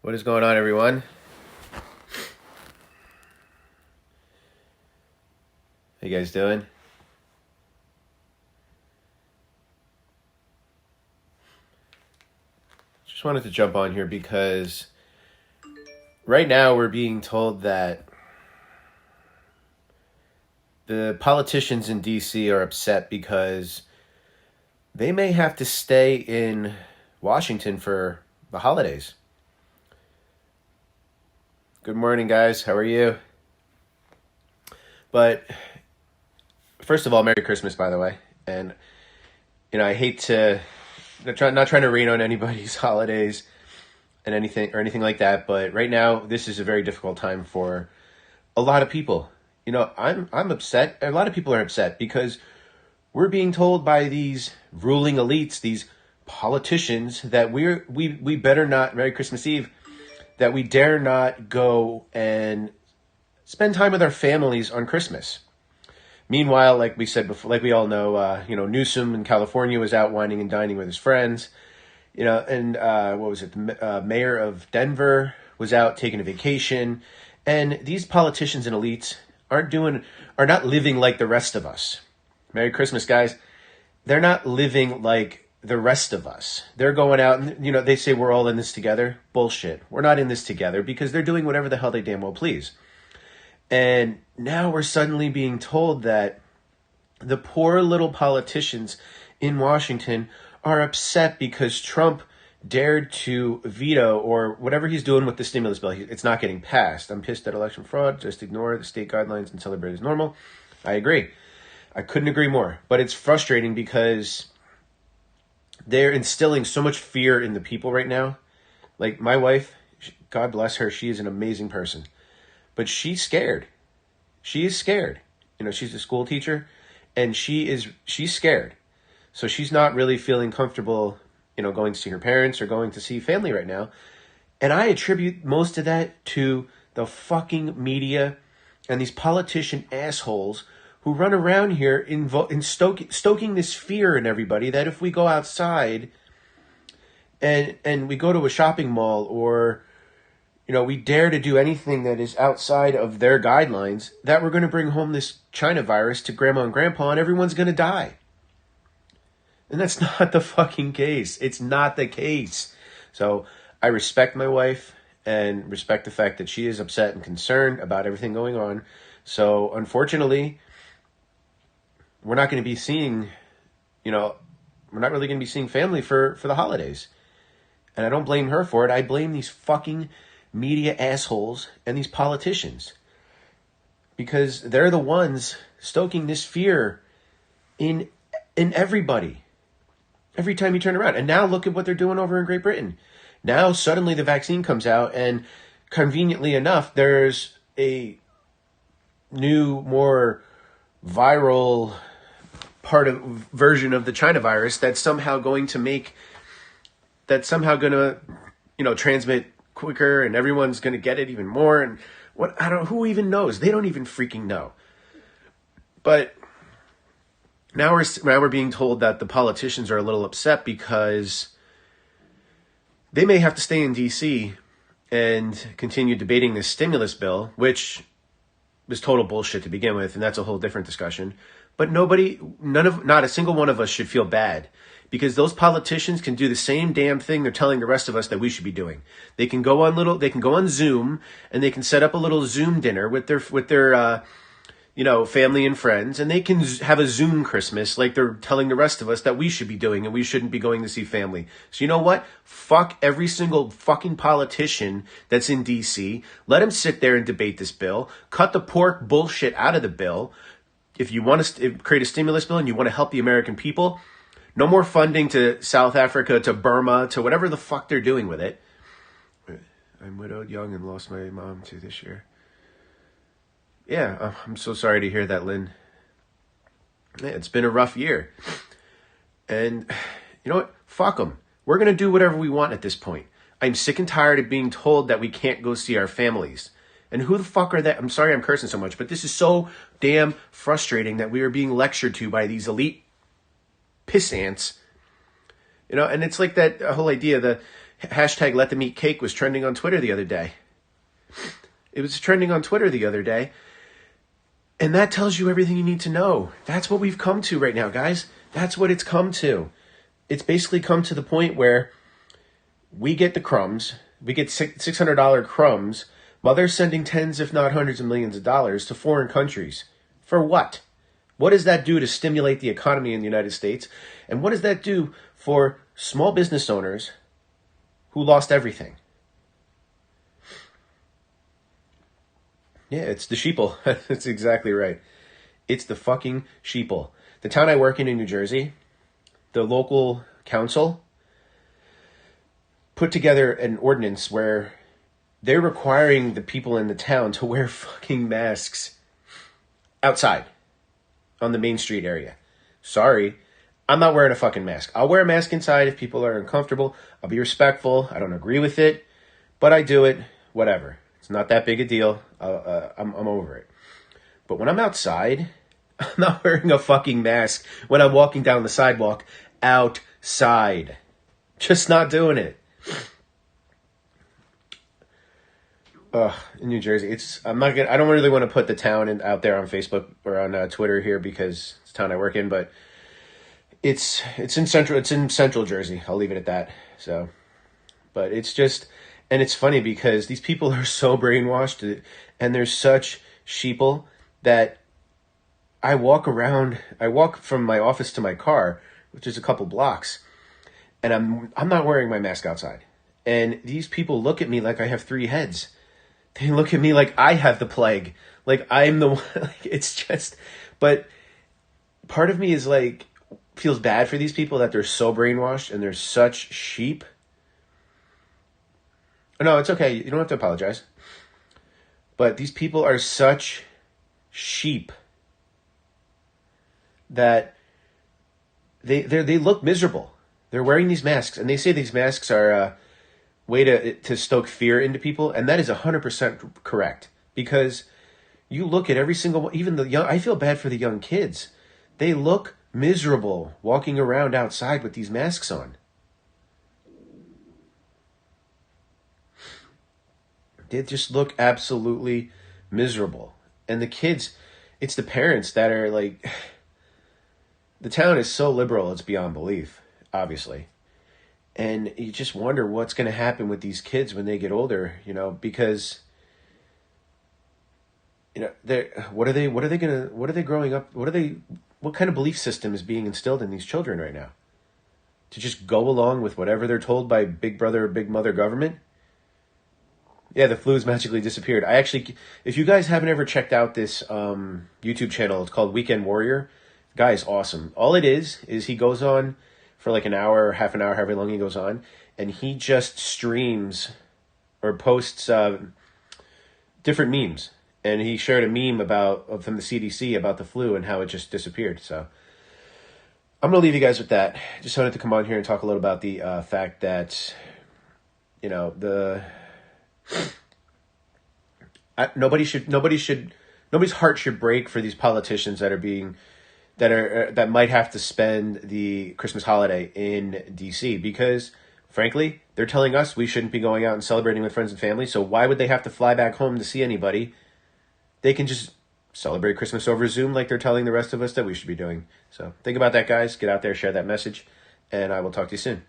What is going on, everyone? How you guys doing? Just wanted to jump on here because right now we're being told that the politicians in DC are upset because they may have to stay in Washington for the holidays. Good morning, guys. How are you? But first of all, Merry Christmas, by the way. And, I hate to, not trying to rain on anybody's holidays and anything like that. But right now, this is a very difficult time for a lot of people. I'm upset. A lot of people are upset because we're being told by these ruling elites, these politicians, that we better not, Merry Christmas Eve, that we dare not go and spend time with our families on Christmas. Meanwhile, like we said before, like we all know, Newsom in California was out wining and dining with his friends. And what was it? The mayor of Denver was out taking a vacation. And these politicians and elites are not living like the rest of us. Merry Christmas, guys. They're not living like the rest of us. They're going out and, they say we're all in this together. Bullshit. We're not in this together because they're doing whatever the hell they damn well please. And now we're suddenly being told that the poor little politicians in Washington are upset because Trump dared to veto or whatever he's doing with the stimulus bill. It's not getting passed. I'm pissed at election fraud. Just ignore the state guidelines and celebrate as normal. I agree. I couldn't agree more. But it's frustrating because they're instilling so much fear in the people right now. Like my wife, God bless her, she is an amazing person. But she's scared. She is scared. She's a school teacher and she's scared. So she's not really feeling comfortable, going to see her parents or going to see family right now. And I attribute most of that to the fucking media and these politician assholes who run around here stoking this fear in everybody that if we go outside and we go to a shopping mall or we dare to do anything that is outside of their guidelines, that we're going to bring home this China virus to grandma and grandpa and everyone's going to die. And that's not the fucking case. It's not the case. So I respect my wife and respect the fact that she is upset and concerned about everything going on. So unfortunately, we're not going to be seeing, we're not really going to be seeing family for the holidays. And I don't blame her for it. I blame these fucking media assholes and these politicians because they're the ones stoking this fear in everybody every time you turn around. And now look at what they're doing over in Great Britain. Now suddenly the vaccine comes out and conveniently enough there's a new, more viral version of the China virus that's somehow going to transmit quicker and everyone's going to get it even more. And who even knows? They don't even freaking know. But now we're being told that the politicians are a little upset because they may have to stay in DC and continue debating this stimulus bill, which was total bullshit to begin with. And that's a whole different discussion. But not a single one of us should feel bad because those politicians can do the same damn thing they're telling the rest of us that we should be doing. They can go on Zoom and they can set up a little Zoom dinner with their family and friends, and they can have a Zoom Christmas like they're telling the rest of us that we should be doing and we shouldn't be going to see family. So you know what? Fuck every single fucking politician that's in DC. Let them sit there and debate this bill. Cut the pork bullshit out of the bill. If you want to create a stimulus bill and you want to help the American people, no more funding to South Africa, to Burma, to whatever the fuck they're doing with it. I'm widowed, young, and lost my mom too this year. Yeah, I'm so sorry to hear that, Lynn. Yeah, it's been a rough year. And you know what? Fuck them. We're going to do whatever we want at this point. I'm sick and tired of being told that we can't go see our families. And who the fuck are that? I'm sorry I'm cursing so much, but this is so damn frustrating that we are being lectured to by these elite piss ants. And it's like that whole idea that, Hashtag let them eat cake was trending on Twitter the other day. It was trending on Twitter the other day. And that tells you everything you need to know. That's what we've come to right now, guys. That's what it's come to. It's basically come to the point where we get the crumbs. We get $600 crumbs while they're sending tens, if not hundreds of millions of dollars to foreign countries. For what? What does that do to stimulate the economy in the United States? And what does that do for small business owners who lost everything? Yeah, it's the sheeple. That's exactly right. It's the fucking sheeple. The town I work in New Jersey, the local council put together an ordinance where they're requiring the people in the town to wear fucking masks outside on the Main Street area. Sorry, I'm not wearing a fucking mask. I'll wear a mask inside if people are uncomfortable. I'll be respectful. I don't agree with it, but I do it. Whatever. It's not that big a deal. I'm over it. But when I'm outside, I'm not wearing a fucking mask when I'm walking down the sidewalk outside. Just not doing it. In New Jersey, I don't really want to put the town out there on Facebook or on Twitter here because it's the town I work in, but it's in central Jersey. I'll leave it at that. So, but it's just, and it's funny because these people are so brainwashed and they're such sheeple that I walk from my office to my car, which is a couple blocks, and I'm not wearing my mask outside. And these people look at me like I have 3 heads. They look at me like I have the plague. Like I'm the one. Like it's just, but part of me is like, feels bad for these people that they're so brainwashed and they're such sheep. No, it's okay. You don't have to apologize. But these people are such sheep that they look miserable. They're wearing these masks, and they say these masks are a way to stoke fear into people, and that is 100% correct. Because you look at every single one, even the young. I feel bad for the young kids. They look miserable walking around outside with these masks on. They just look absolutely miserable. And the kids, it's the parents that are like, the town is so liberal, it's beyond belief, obviously. And you just wonder what's going to happen with these kids when they get older, because, what are they growing up, what kind of belief system is being instilled in these children right now? To just go along with whatever they're told by Big Brother or Big Mother government? Yeah, the flu's magically disappeared. If you guys haven't ever checked out this YouTube channel, it's called Weekend Warrior. The guy is awesome. All it is he goes on for like an hour, half an hour, however long he goes on, and he just streams or posts different memes. And he shared a meme from the CDC about the flu and how it just disappeared. So I'm going to leave you guys with that. Just wanted to come on here and talk a little about the fact that, nobody's heart should break for these politicians that might have to spend the Christmas holiday in DC, because frankly, they're telling us we shouldn't be going out and celebrating with friends and family. So why would they have to fly back home to see anybody? They can just celebrate Christmas over Zoom like they're telling the rest of us that we should be doing. So think about that, guys. Get out there, share that message, and I will talk to you soon.